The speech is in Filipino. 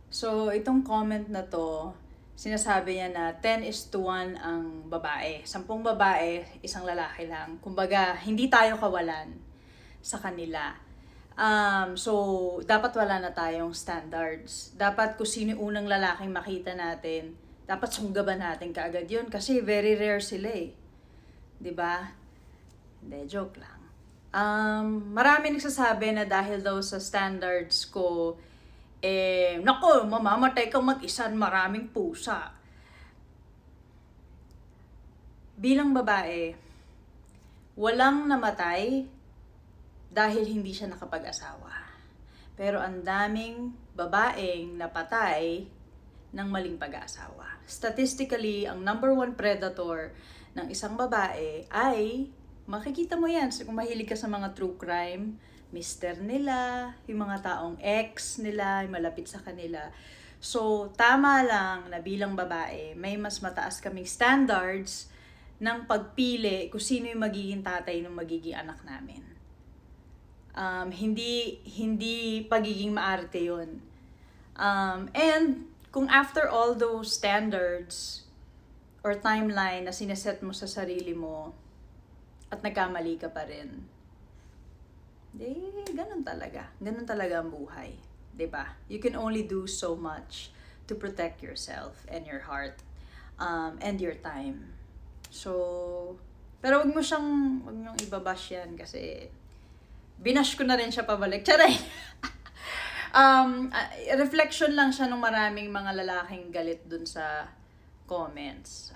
So, itong comment na to, sinasabi niya na 10:1 ang babae. 10 babae, isang lalaki lang. Kumbaga, hindi tayo kawalan sa kanila. So, dapat wala na tayong standards. Dapat kung sino yung unang lalaking makita natin, dapat sunggaban natin kaagad yun kasi very rare sila eh. 'Di ba? Hindi, joke lang. Marami nagsasabi na dahil daw sa standards ko, nako, mamamatay kang mag-isa, maraming pusa. Bilang babae, walang namatay dahil hindi siya nakapag-asawa. Pero ang daming babaeng napatay ng maling pag-aasawa. Statistically, ang number one predator ng isang babae ay, makikita mo yan kung mahilig ka sa mga true crime, mister nila, yung mga taong ex nila, yung malapit sa kanila. So, tama lang na bilang babae, may mas mataas kaming standards ng pagpili kung sino yung magiging tatay ng magiging anak namin. Hindi pagiging maarte yun. And kung after all those standards or timeline na sineset mo sa sarili mo at nagkamali ka pa rin, ganun talaga. Ganun talaga ang buhay. 'Di ba? You can only do so much to protect yourself and your heart and your time. So, pero wag niyong ibabash yan kasi binash ko na rin siya pabalik. Charay! Reflection lang siya ng maraming mga lalaking galit dun sa comments.